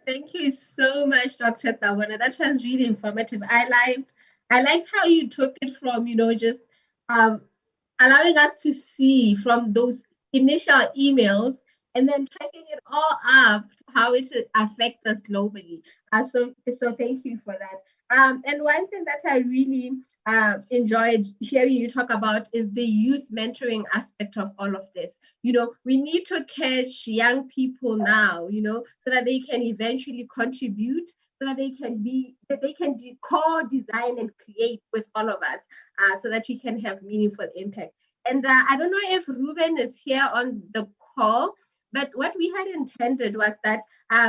Thank you so much, Dr. Tabona. That was really informative. I liked how you took it from, just um, allowing us to see from those initial emails and then tracking it all up to how it should affect us globally. So thank you for that. And one thing that I really enjoyed hearing you talk about is the youth mentoring aspect of all of this. We need to catch young people now, so that they can eventually contribute, so that they can co-design and create with all of us, so that we can have meaningful impact. And I don't know if Ruben is here on the call, but what we had intended was that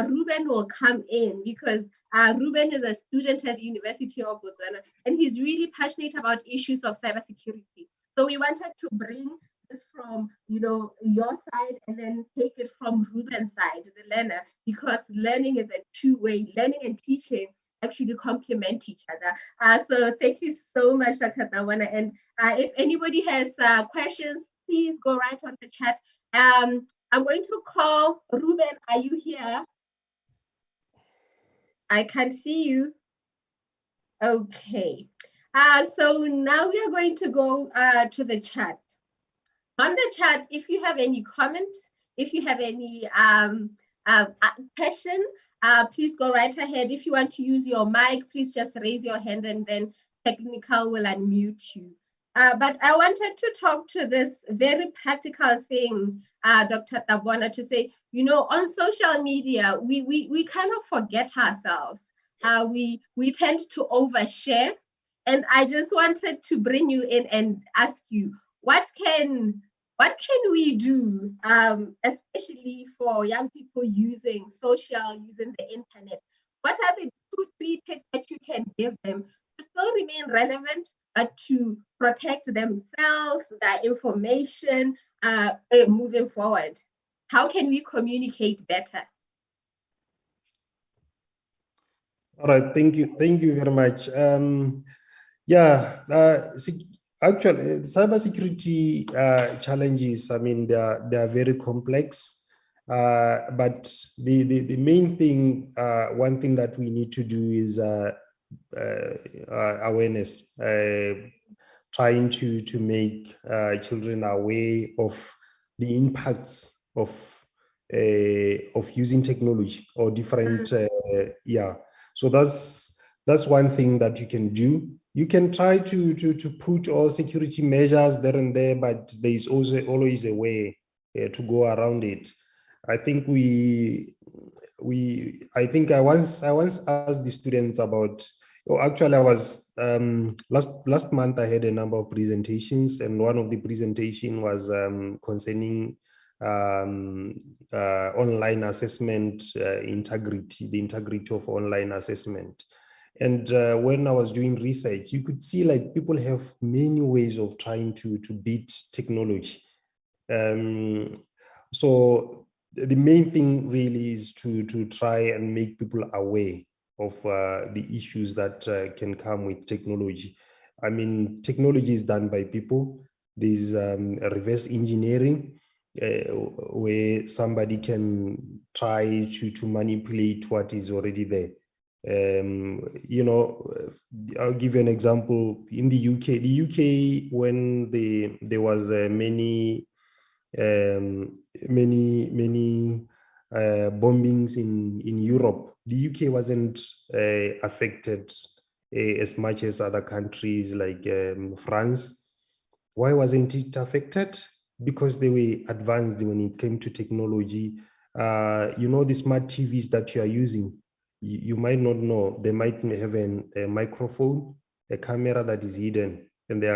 Ruben will come in because Ruben is a student at the University of Botswana, and he's really passionate about issues of cybersecurity. So we wanted to bring this from, your side and then take it from Ruben's side, the learner, because learning is a two-way. Learning and teaching actually complement each other. So thank you so much, Dr. Tabona. And if anybody has questions, please go right on the chat. I'm going to call Ruben. Are you here? I can't see you. Okay. So now we are going to go to the chat. On the chat, if you have any comments, if you have any question, please go right ahead. If you want to use your mic, please just raise your hand and then technical will unmute you. But I wanted to talk to this very practical thing, Dr. Tabona, to say, on social media, we kind of forget ourselves. We tend to overshare. And I just wanted to bring you in and ask you, what can we do, especially for young people using using the internet? What are the 2-3 tips that you can give them to still remain relevant, but to protect themselves, their information, moving forward? How can we communicate better? All right, thank you very much. Actually, cybersecurity challenges, I mean, they are very complex, but the main thing, one thing that we need to do is awareness, trying to make children aware of the impacts of using technology or different, So that's one thing that you can do. You can try to put all security measures there and there, but there is also always a way to go around it. I think I once asked the students about. Oh, actually, I was last month. I had a number of presentations, and one of the presentation was concerning online assessment integrity, the integrity of online assessment. And when I was doing research, you could see like people have many ways of trying to beat technology. So the main thing really is to try and make people aware of the issues that can come with technology. I mean, technology is done by people. There's reverse engineering, where somebody can try to manipulate what is already there. I'll give you an example. In the UK, when there was many bombings in Europe, the UK wasn't affected as much as other countries like France. Why wasn't it affected? Because they were advanced when it came to technology. The smart TVs that you are using, you might not know, they might have a microphone, a camera that is hidden, and they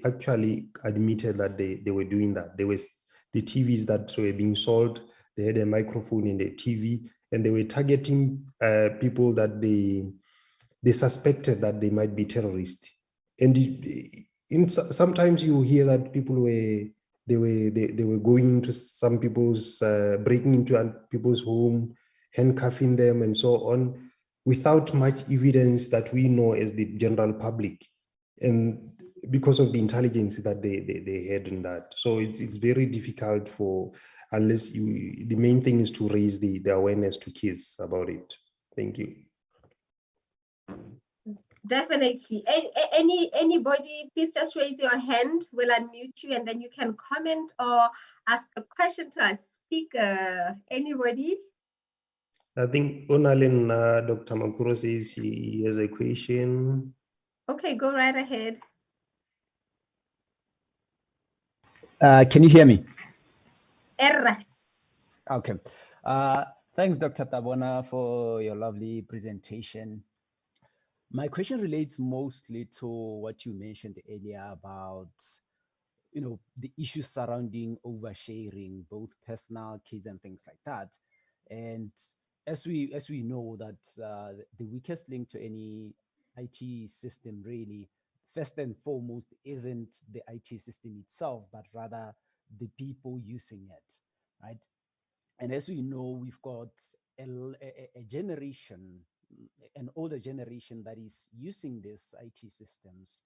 actually admitted that they were doing that. There was the TVs that were being sold, they had a microphone in the TV, and they were targeting people that they suspected that they might be terrorists. And sometimes you hear that people were going into some people's, breaking into people's home, handcuffing them and so on, without much evidence that we know as the general public, and because of the intelligence that they had in that. So it's very difficult for unless the main thing is to raise the awareness to kids about it. Thank you. Definitely. Anybody, please just raise your hand. We'll unmute you, and then you can comment or ask a question to our speaker. Anybody? I think Onalin, Dr. Makuro says he has a question. Okay, go right ahead. Can you hear me? Erra. Okay. Thanks, Dr. Tabona, for your lovely presentation. My question relates mostly to what you mentioned earlier about, the issues surrounding oversharing, both personal keys and things like that. And as we know that the weakest link to any IT system really, first and foremost, isn't the IT system itself, but rather the people using it, right? And as we know, we've got a generation, an older generation that is using these IT systems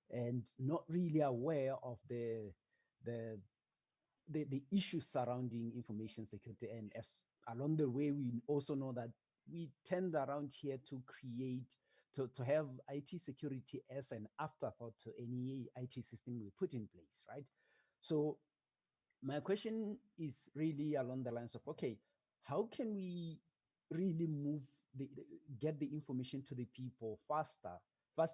and not really aware of the issues surrounding information security. And as along the way, we also know that we tend around here to create, to have IT security as an afterthought to any IT system we put in place, right? So my question is really along the lines of, okay, how can we really get the information to the people fast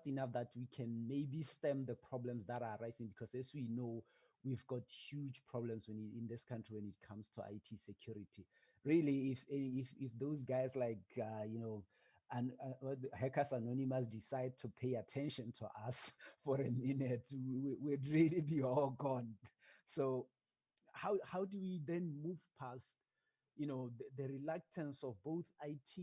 enough that we can maybe stem the problems that are arising? Because as we know, we've got huge problems in this country when it comes to IT security. Really, if those guys like and Hackers Anonymous decide to pay attention to us for a minute, we'd really be all gone. So how do we then move past the reluctance of both IT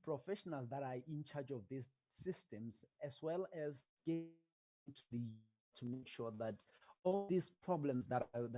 professionals that are in charge of these systems, as well as getting to the to make sure that all these problems that are